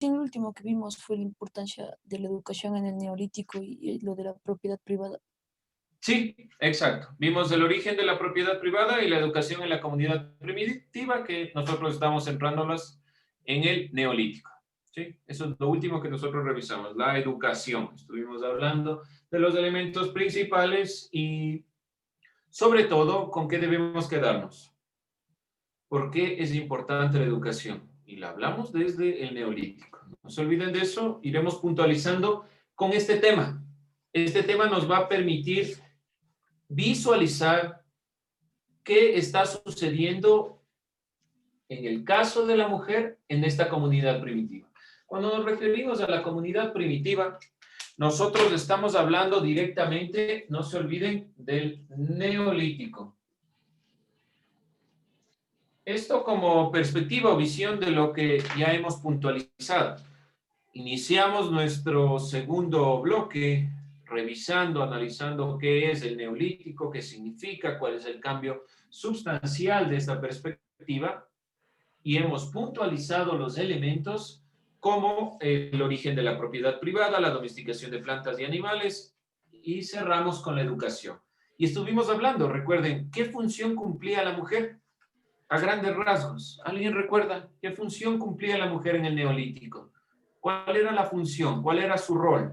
el último que vimos fue la importancia de la educación en el neolítico y lo de la propiedad privada. Sí, exacto. Vimos el origen de la propiedad privada y la educación en la comunidad primitiva, que nosotros estamos centrándolas en el neolítico. ¿Sí? Eso es lo último que nosotros revisamos, la educación. Estuvimos hablando de los elementos principales y sobre todo con qué debemos quedarnos. ¿Por qué es importante la educación? Y la hablamos desde el neolítico. No se olviden de eso, iremos puntualizando con este tema. Este tema nos va a permitir visualizar qué está sucediendo en el caso de la mujer en esta comunidad primitiva. Cuando nos referimos a la comunidad primitiva, nosotros estamos hablando directamente, no se olviden, del neolítico. Esto como perspectiva o visión de lo que ya hemos puntualizado. Iniciamos nuestro segundo bloque revisando, analizando qué es el neolítico, qué significa, cuál es el cambio sustancial de esta perspectiva y hemos puntualizado los elementos como el origen de la propiedad privada, la domesticación de plantas y animales y cerramos con la educación. Y estuvimos hablando, recuerden, ¿qué función cumplía la mujer? A grandes rasgos. ¿Alguien recuerda qué función cumplía la mujer en el neolítico? ¿Cuál era la función? ¿Cuál era su rol? En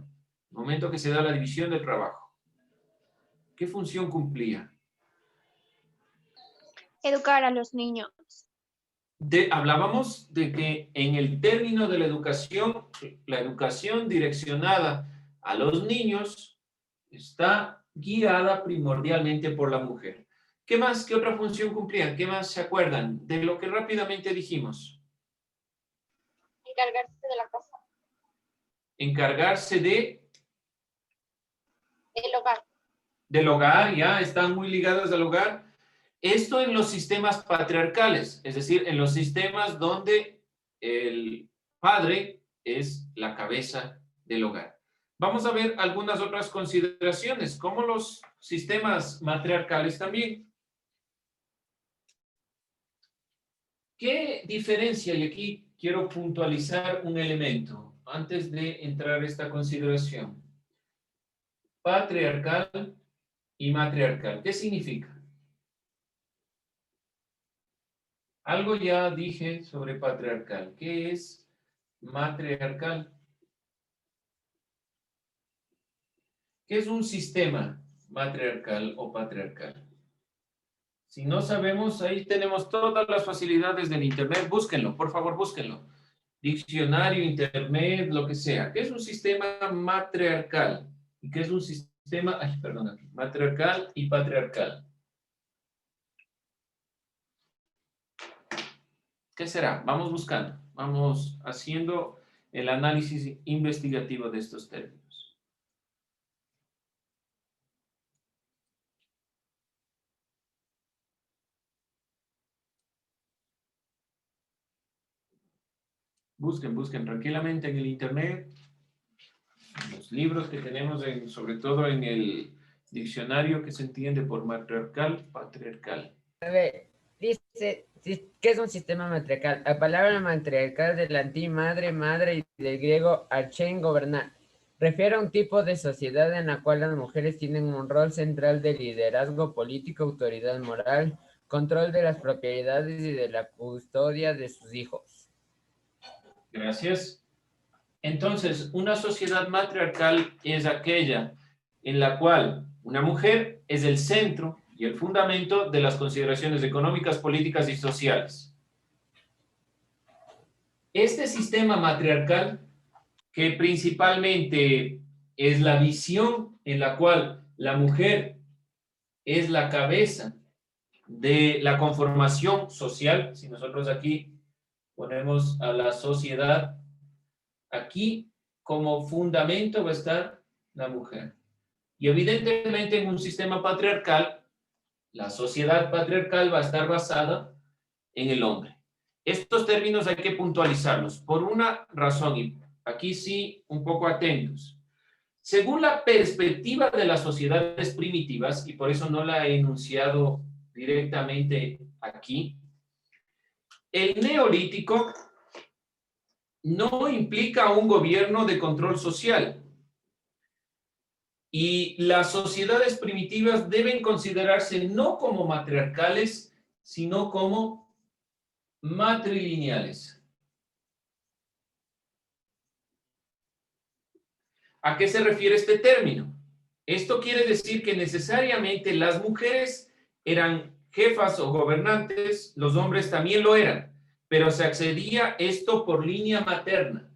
el momento que se da la división del trabajo. ¿Qué función cumplía? Educar a los niños. Hablábamos de que en el término de la educación direccionada a los niños está guiada primordialmente por la mujer. ¿Qué más? ¿Qué otra función cumplían? ¿Qué más se acuerdan de lo que rápidamente dijimos? Encargarse de la casa. Encargarse Del hogar. del hogar, ya están muy ligadas al hogar. Esto en los sistemas patriarcales, es decir, en los sistemas donde el padre es la cabeza del hogar. Vamos a ver algunas otras consideraciones, como los sistemas matriarcales también. ¿Qué diferencia? Y aquí quiero puntualizar un elemento antes de entrar a esta consideración. Patriarcal y matriarcal. ¿Qué significa? Algo ya dije sobre patriarcal. ¿Qué es matriarcal? ¿Qué es un sistema matriarcal o patriarcal? Si no sabemos, ahí tenemos todas las facilidades del Internet. Búsquenlo, por favor, búsquenlo. Diccionario, Internet, lo que sea. ¿Qué es un sistema matriarcal? ¿Y qué es un sistema, matriarcal y patriarcal? ¿Qué será? Vamos buscando, vamos haciendo el análisis investigativo de estos términos. Busquen tranquilamente en el Internet, en los libros que tenemos, sobre todo en el diccionario que se entiende por matriarcal, patriarcal. A ver, dice, ¿qué es un sistema matriarcal? La palabra matriarcal del latín madre, madre y del griego archein, gobernar. Refiere a un tipo de sociedad en la cual las mujeres tienen un rol central de liderazgo político, autoridad moral, control de las propiedades y de la custodia de sus hijos. Gracias. Entonces, una sociedad matriarcal es aquella en la cual una mujer es el centro y el fundamento de las consideraciones económicas, políticas y sociales. Este sistema matriarcal, que principalmente es la visión en la cual la mujer es la cabeza de la conformación social, si nosotros aquí ponemos a la sociedad, aquí como fundamento va a estar la mujer. Y evidentemente en un sistema patriarcal, la sociedad patriarcal va a estar basada en el hombre. Estos términos hay que puntualizarlos por una razón, y aquí sí un poco atentos. Según la perspectiva de las sociedades primitivas, y por eso no la he enunciado directamente aquí, el neolítico no implica un gobierno de control social. Y las sociedades primitivas deben considerarse no como matriarcales, sino como matrilineales. ¿A qué se refiere este término? Esto quiere decir que necesariamente las mujeres eran jefas o gobernantes, los hombres también lo eran, pero se accedía esto por línea materna.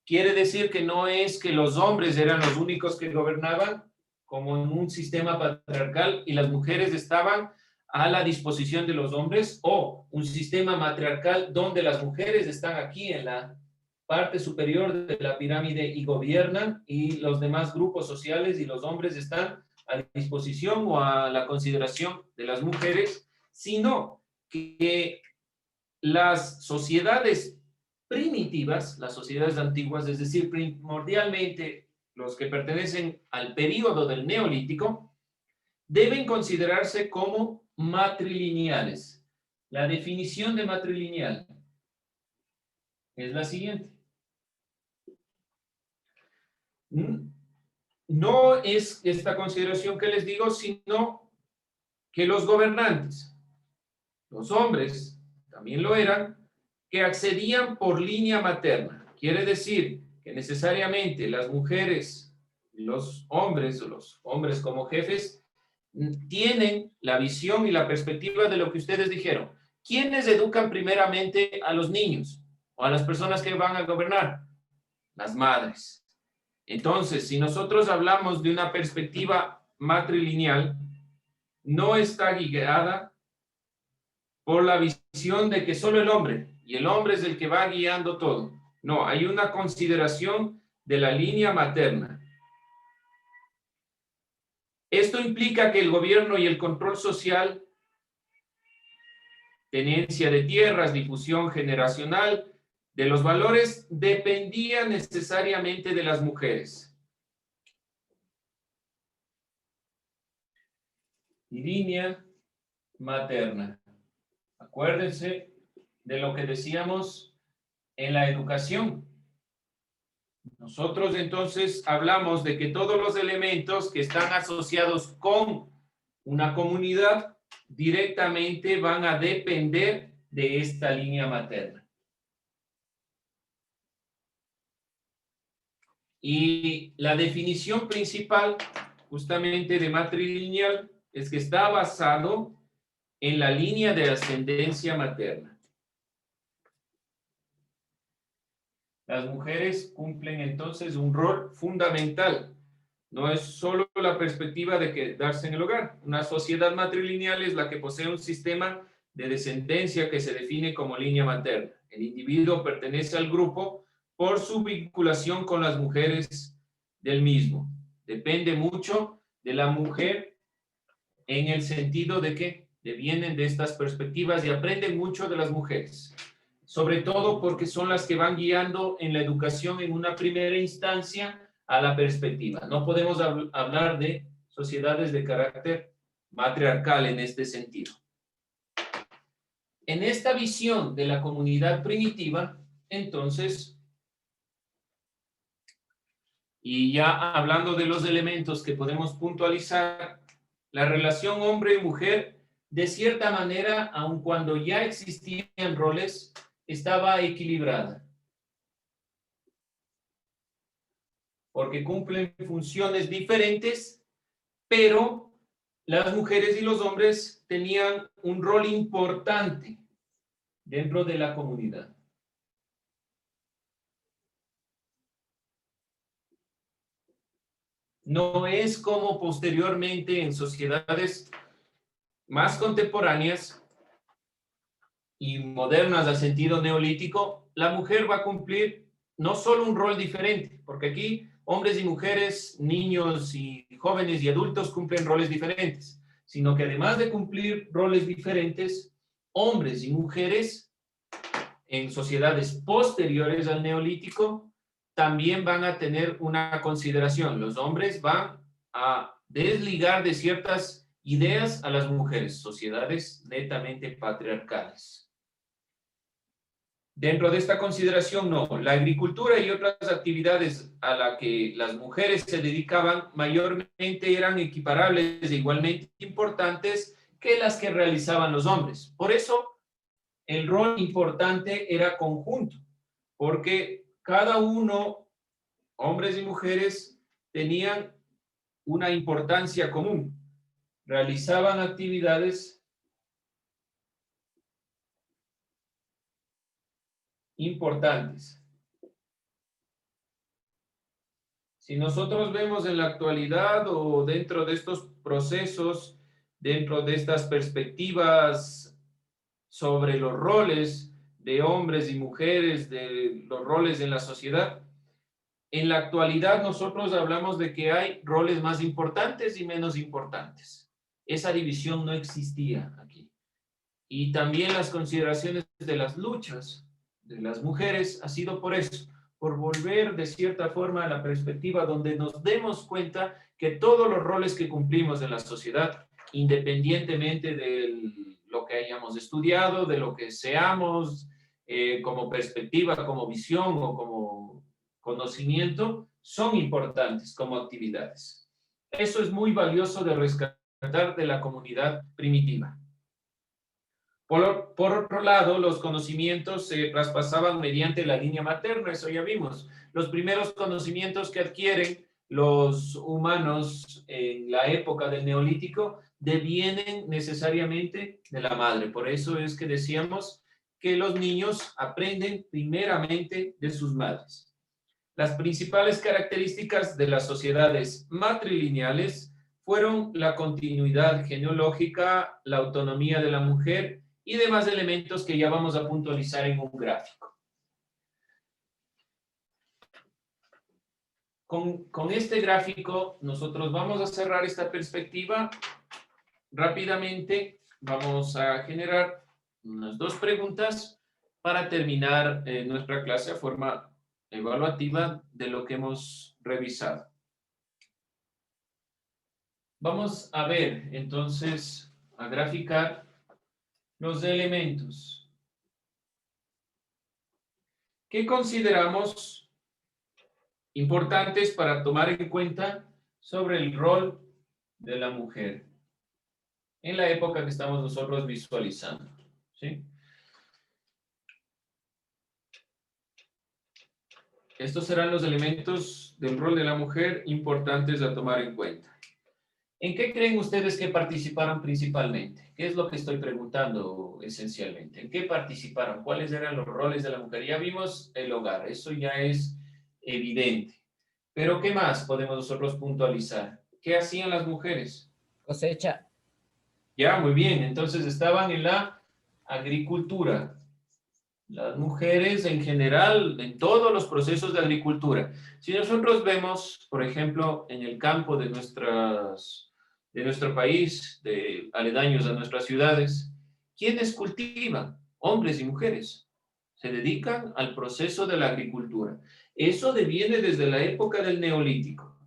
Quiere decir que no es que los hombres eran los únicos que gobernaban, como en un sistema patriarcal, y las mujeres estaban a la disposición de los hombres, o un sistema matriarcal donde las mujeres están aquí en la parte superior de la pirámide y gobiernan, y los demás grupos sociales y los hombres están a disposición o a la consideración de las mujeres, sino que las sociedades primitivas, las sociedades antiguas, es decir, primordialmente los que pertenecen al período del Neolítico, deben considerarse como matrilineales. La definición de matrilineal es la siguiente. No es esta consideración que les digo, sino que los gobernantes, los hombres, también lo eran, que accedían por línea materna. Quiere decir que necesariamente las mujeres, los hombres o los hombres como jefes, tienen la visión y la perspectiva de lo que ustedes dijeron. ¿Quiénes educan primeramente a los niños o a las personas que van a gobernar? Las madres. Entonces, si nosotros hablamos de una perspectiva matrilineal, no está guiada por la visión de que solo el hombre, y el hombre es el que va guiando todo. No, hay una consideración de la línea materna. Esto implica que el gobierno y el control social, tenencia de tierras, difusión generacional de los valores, dependía necesariamente de las mujeres. Línea materna. Acuérdense de lo que decíamos en la educación. Nosotros entonces hablamos de que todos los elementos que están asociados con una comunidad directamente van a depender de esta línea materna. Y la definición principal justamente de matrilineal es que está basado en la línea de ascendencia materna. Las mujeres cumplen entonces un rol fundamental. No es solo la perspectiva de quedarse en el hogar. Una sociedad matrilineal es la que posee un sistema de descendencia que se define como línea materna. El individuo pertenece al grupo por su vinculación con las mujeres del mismo. Depende mucho de la mujer en el sentido de que vienen de estas perspectivas y aprenden mucho de las mujeres. Sobre todo porque son las que van guiando en la educación en una primera instancia a la perspectiva. No podemos hablar de sociedades de carácter matriarcal en este sentido. En esta visión de la comunidad primitiva, entonces, y ya hablando de los elementos que podemos puntualizar, la relación hombre y mujer, de cierta manera, aun cuando ya existían roles, estaba equilibrada. Porque cumplen funciones diferentes, pero las mujeres y los hombres tenían un rol importante dentro de la comunidad. No es como posteriormente en sociedades más contemporáneas y modernas al sentido neolítico, la mujer va a cumplir no solo un rol diferente, porque aquí hombres y mujeres, niños y jóvenes y adultos cumplen roles diferentes, sino que además de cumplir roles diferentes, hombres y mujeres en sociedades posteriores al neolítico también van a tener una consideración. Los hombres van a desligar de ciertas ideas a las mujeres, sociedades netamente patriarcales. Dentro de esta consideración, no. La agricultura y otras actividades a las que las mujeres se dedicaban mayormente eran equiparables e igualmente importantes que las que realizaban los hombres. Por eso, el rol importante era conjunto, porque cada uno, hombres y mujeres, tenían una importancia común. Realizaban actividades importantes. Si nosotros vemos en la actualidad o dentro de estos procesos, dentro de estas perspectivas sobre los roles de hombres y mujeres, de los roles en la sociedad, en la actualidad nosotros hablamos de que hay roles más importantes y menos importantes. Esa división no existía aquí. Y también las consideraciones de las luchas de las mujeres ha sido por eso, por volver de cierta forma a la perspectiva donde nos demos cuenta que todos los roles que cumplimos en la sociedad, independientemente de lo que hayamos estudiado, de lo que seamos como perspectiva, como visión o como conocimiento, son importantes como actividades. Eso es muy valioso de rescatar de la comunidad primitiva. Por otro lado, los conocimientos se traspasaban mediante la línea materna, eso ya vimos. Los primeros conocimientos que adquieren los humanos en la época del Neolítico devienen necesariamente de la madre. Por eso es que decíamos que los niños aprenden primeramente de sus madres. Las principales características de las sociedades matrilineales fueron la continuidad genealógica, la autonomía de la mujer y demás elementos que ya vamos a puntualizar en un gráfico. Con este gráfico nosotros vamos a cerrar esta perspectiva. Rápidamente vamos a generar unas 2 preguntas para terminar nuestra clase a forma evaluativa de lo que hemos revisado. Vamos a ver entonces, a graficar los elementos que consideramos importantes para tomar en cuenta sobre el rol de la mujer en la época que estamos nosotros visualizando, ¿sí? Estos serán los elementos del rol de la mujer importantes a tomar en cuenta. ¿En qué creen ustedes que participaron principalmente? ¿Qué es lo que estoy preguntando esencialmente? ¿En qué participaron? ¿Cuáles eran los roles de la mujer? Ya vimos el hogar, eso ya es evidente. Pero ¿qué más podemos nosotros puntualizar? ¿Qué hacían las mujeres? Cosecha. Ya, muy bien. Entonces estaban en la agricultura. Las mujeres en general, en todos los procesos de agricultura. Si nosotros vemos, por ejemplo, en el campo de nuestro país, de aledaños a nuestras ciudades, ¿quiénes cultivan? Hombres y mujeres. Se dedican al proceso de la agricultura. Eso deviene desde la época del Neolítico.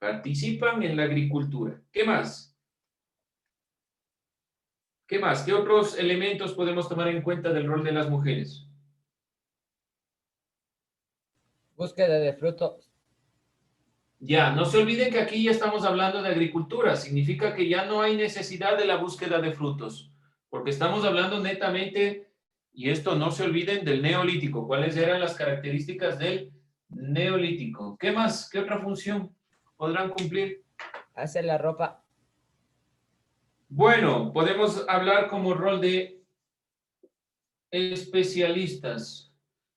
Participan en la agricultura. ¿Qué más? ¿Qué más? ¿Qué otros elementos podemos tomar en cuenta del rol de las mujeres? Búsqueda de frutos. Ya, no se olviden que aquí ya estamos hablando de agricultura. Significa que ya no hay necesidad de la búsqueda de frutos, porque estamos hablando netamente, y esto no se olviden, del Neolítico. ¿Cuáles eran las características del Neolítico? ¿Qué más? ¿Qué otra función podrán cumplir? Hace la ropa. Bueno, podemos hablar como rol de especialistas,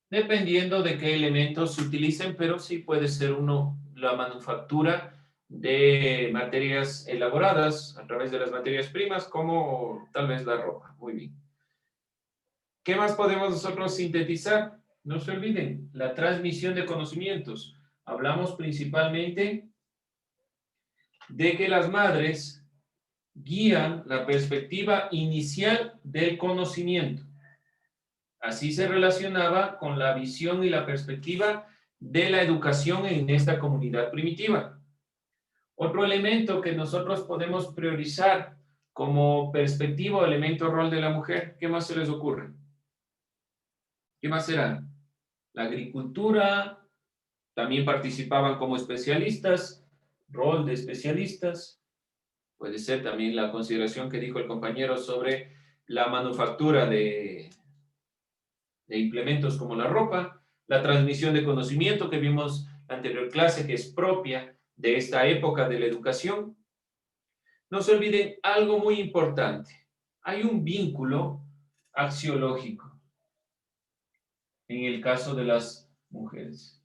dependiendo de qué elementos se utilicen, pero sí puede ser uno la manufactura de materias elaboradas a través de las materias primas, como tal vez la ropa. Muy bien. ¿Qué más podemos nosotros sintetizar? No se olviden, la transmisión de conocimientos. Hablamos principalmente de que las madres guían la perspectiva inicial del conocimiento. Así se relacionaba con la visión y la perspectiva de la educación en esta comunidad primitiva. Otro elemento que nosotros podemos priorizar como perspectiva o elemento rol de la mujer, ¿qué más se les ocurre? ¿Qué más era? La agricultura, también participaban como especialistas, rol de especialistas. Puede ser también la consideración que dijo el compañero sobre la manufactura de implementos como la ropa, la transmisión de conocimiento que vimos en la anterior clase, que es propia de esta época de la educación. No se olviden algo muy importante. Hay un vínculo axiológico en el caso de las mujeres.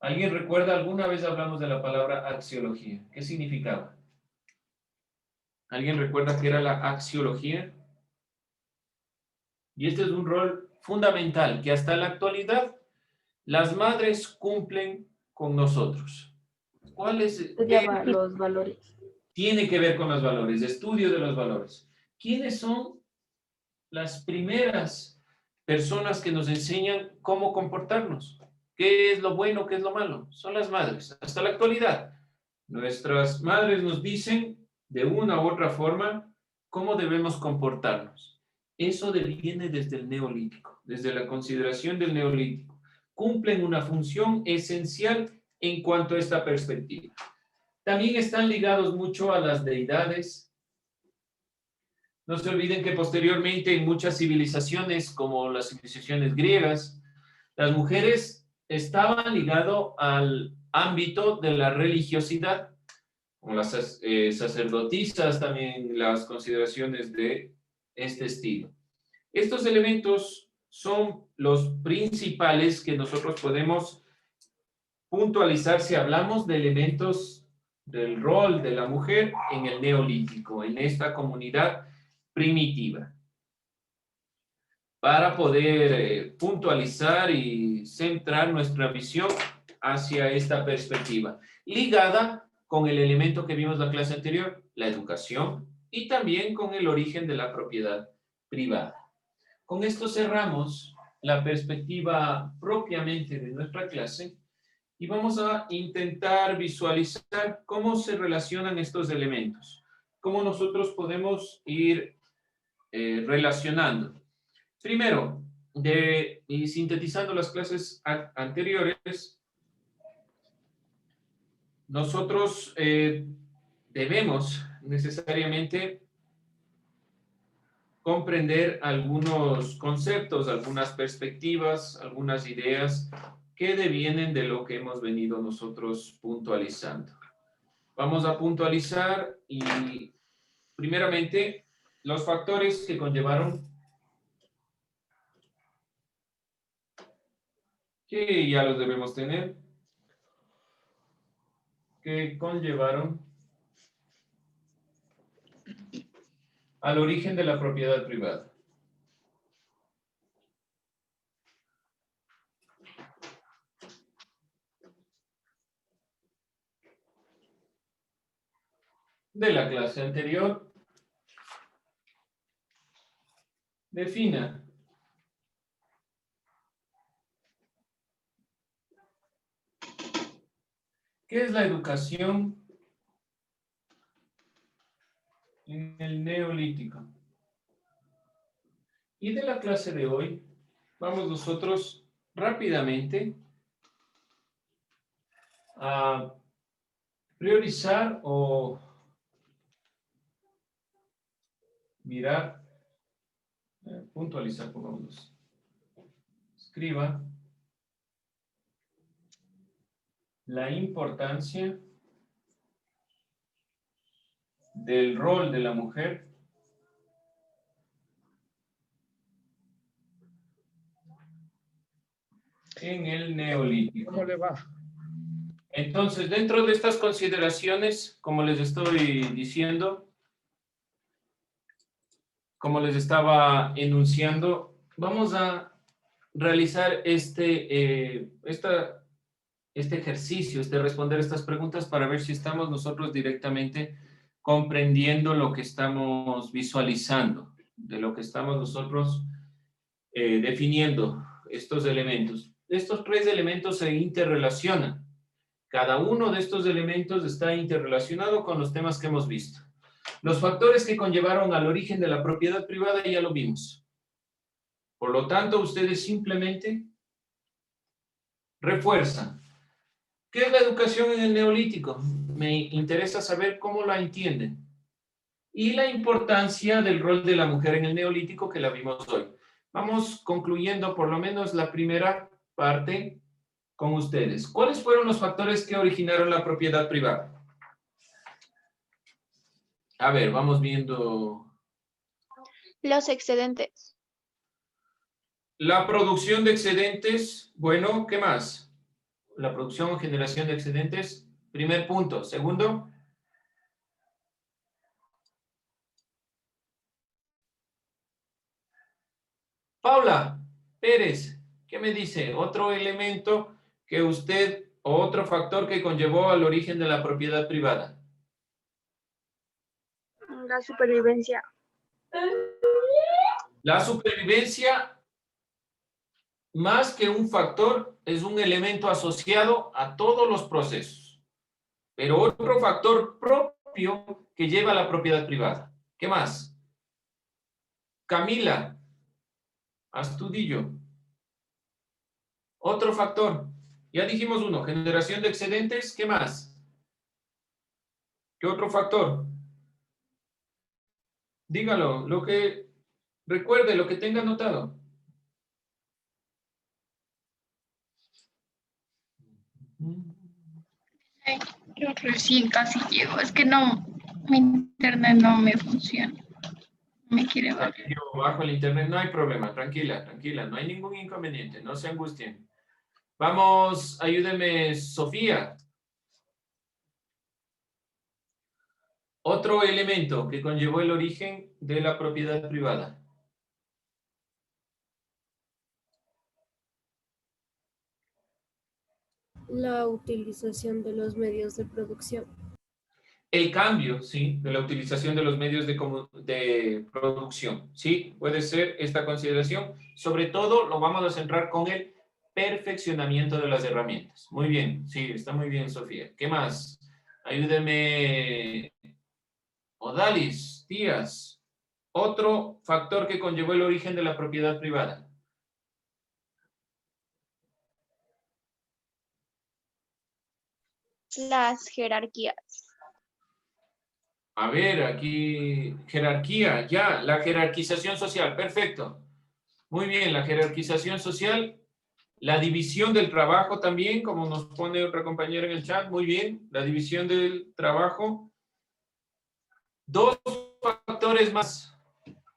¿Alguien recuerda? Alguna vez hablamos de la palabra axiología. ¿Qué significaba? ¿Alguien recuerda qué era la axiología? Y este es un rol fundamental que hasta la actualidad las madres cumplen con nosotros. ¿Cuál es? Estudiaba los valores. Tiene que ver con los valores, estudio de los valores. ¿Quiénes son las primeras personas que nos enseñan cómo comportarnos? ¿Qué es lo bueno, qué es lo malo? Son las madres. Hasta la actualidad, nuestras madres nos dicen de una u otra forma cómo debemos comportarnos. Eso viene desde el neolítico, desde la consideración del neolítico. Cumplen una función esencial en cuanto a esta perspectiva. También están ligados mucho a las deidades. No se olviden que posteriormente en muchas civilizaciones, como las civilizaciones griegas, las mujeres estaban ligadas al ámbito de la religiosidad, como las sacerdotisas, también las consideraciones de este estilo. Estos elementos son los principales que nosotros podemos puntualizar si hablamos de elementos del rol de la mujer en el neolítico, en esta comunidad primitiva, para poder puntualizar y centrar nuestra visión hacia esta perspectiva, ligada con el elemento que vimos la clase anterior, la educación, y también con el origen de la propiedad privada. Con esto cerramos la perspectiva propiamente de nuestra clase y vamos a intentar visualizar cómo se relacionan estos elementos, cómo nosotros podemos ir relacionando. Primero, y sintetizando las clases anteriores, nosotros debemos necesariamente comprender algunos conceptos, algunas perspectivas, algunas ideas que devienen de lo que hemos venido nosotros puntualizando. Vamos a puntualizar y primeramente los factores que conllevaron, que ya los debemos tener, que conllevaron al origen de la propiedad privada. De la clase anterior, defina ¿qué es la educación en el neolítico? Y de la clase de hoy, vamos nosotros rápidamente a priorizar o mirar, puntualizar, pongamos, escriba la importancia del rol de la mujer en el neolítico. ¿Cómo le va? Entonces, dentro de estas consideraciones, como les estoy diciendo, como les estaba enunciando, vamos a realizar este ejercicio, responder estas preguntas para ver si estamos nosotros directamente comprendiendo lo que estamos visualizando, de lo que estamos nosotros definiendo estos elementos. Estos tres elementos se interrelacionan. Cada uno de estos elementos está interrelacionado con los temas que hemos visto. Los factores que conllevaron al origen de la propiedad privada ya lo vimos. Por lo tanto, ustedes simplemente refuerzan. ¿Qué es la educación en el Neolítico? Me interesa saber cómo la entienden. Y la importancia del rol de la mujer en el Neolítico que la vimos hoy. Vamos concluyendo por lo menos la primera parte con ustedes. ¿Cuáles fueron los factores que originaron la propiedad privada? A ver, vamos viendo. Los excedentes. La producción de excedentes. Bueno, ¿qué más? La producción o generación de excedentes. Primer punto. Segundo. Paula Pérez, ¿qué me dice? Otro elemento que usted, o otro factor que conllevó al origen de la propiedad privada. La supervivencia. La supervivencia, más que un factor, es un elemento asociado a todos los procesos. Pero otro factor propio que lleva a la propiedad privada. ¿Qué más? Camila Astudillo. Otro factor. Ya dijimos uno, generación de excedentes. ¿Qué más? ¿Qué otro factor? Dígalo, lo que recuerde, lo que tenga anotado. Yo recién casi llego. Es que no, mi internet no me funciona. Me quiere ver. Yo bajo el internet, no hay problema, tranquila, tranquila, no hay ningún inconveniente, no se angustien. Vamos, ayúdeme, Sofía. Otro elemento que conllevó el origen de la propiedad privada. La utilización de los medios de producción. El cambio, sí, de la utilización de los medios de producción, sí, puede ser esta consideración. Sobre todo lo vamos a centrar con el perfeccionamiento de las herramientas. Muy bien, sí, está muy bien, Sofía. ¿Qué más? Ayúdeme, Odalis Díaz. Otro factor que conllevó el origen de la propiedad privada. Las jerarquías. A ver, aquí, jerarquía, ya, la jerarquización social, perfecto. Muy bien, la jerarquización social, la división del trabajo también, como nos pone otra compañera en el chat, muy bien, la división del trabajo. Dos factores más.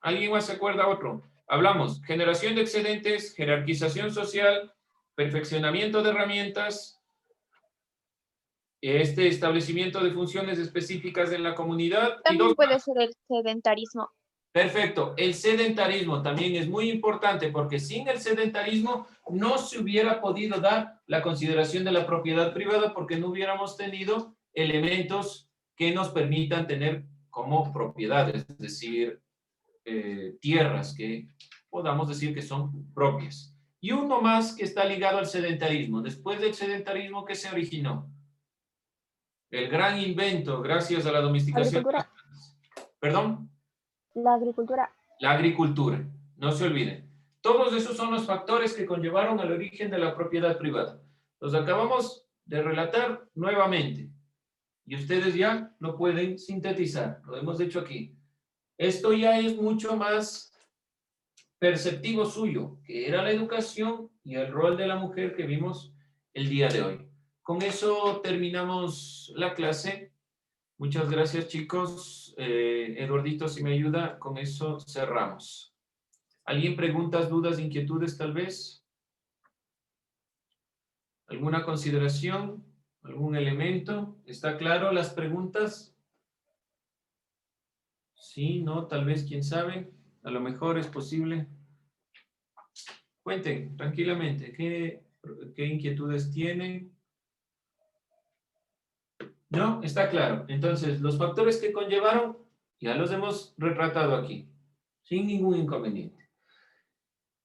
¿Alguien más se acuerda otro? Hablamos, generación de excedentes, jerarquización social, perfeccionamiento de herramientas, este establecimiento de funciones específicas en la comunidad. Y También dos puede más. ser el sedentarismo. Perfecto. El sedentarismo también es muy importante porque sin el sedentarismo no se hubiera podido dar la consideración de la propiedad privada porque no hubiéramos tenido elementos que nos permitan tener como propiedades, es decir, tierras que podamos decir que son propias. Y uno más que está ligado al sedentarismo. Después del sedentarismo, ¿qué se originó? El gran invento, gracias a la domesticación. ¿Perdón? La agricultura. La agricultura, no se olviden. Todos esos son los factores que conllevaron al origen de la propiedad privada. Los acabamos de relatar nuevamente. Y ustedes ya lo pueden sintetizar. Lo hemos hecho aquí. Esto ya es mucho más perceptivo suyo, que era la educación y el rol de la mujer que vimos el día de hoy. Con eso terminamos la clase. Muchas gracias, chicos. Eduardito, si me ayuda, con eso cerramos. ¿Alguien preguntas, dudas, inquietudes tal vez? ¿Alguna consideración? ¿Algún elemento? ¿Está claro las preguntas? Sí, no, tal vez, quién sabe. A lo mejor es posible. Cuenten tranquilamente. ¿Qué inquietudes tienen? ¿No? Está claro. Entonces, los factores que conllevaron ya los hemos retratado aquí, sin ningún inconveniente.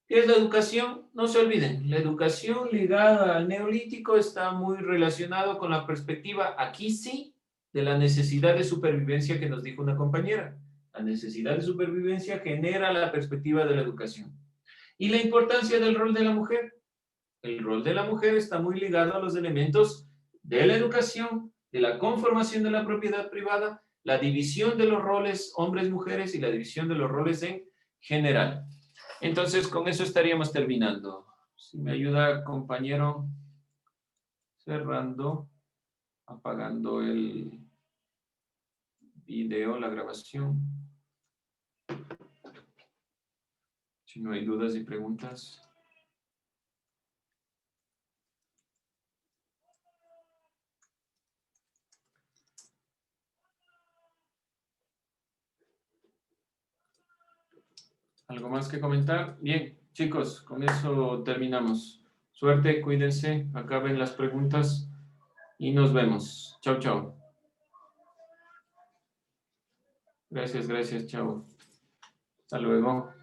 ¿Qué es la educación? No se olviden, la educación ligada al neolítico está muy relacionado con la perspectiva, aquí sí, de la necesidad de supervivencia que nos dijo una compañera. La necesidad de supervivencia genera la perspectiva de la educación. Y la importancia del rol de la mujer. El rol de la mujer está muy ligado a los elementos de la educación, de la conformación de la propiedad privada, la división de los roles hombres-mujeres y la división de los roles en general. Entonces, con eso estaríamos terminando. Si me ayuda, compañero, cerrando, apagando el video, la grabación. Si no hay dudas y preguntas. ¿Algo más que comentar? Bien, chicos, con eso terminamos. Suerte, cuídense, acaben las preguntas y nos vemos. Chao, chao. Gracias, chao. Hasta luego.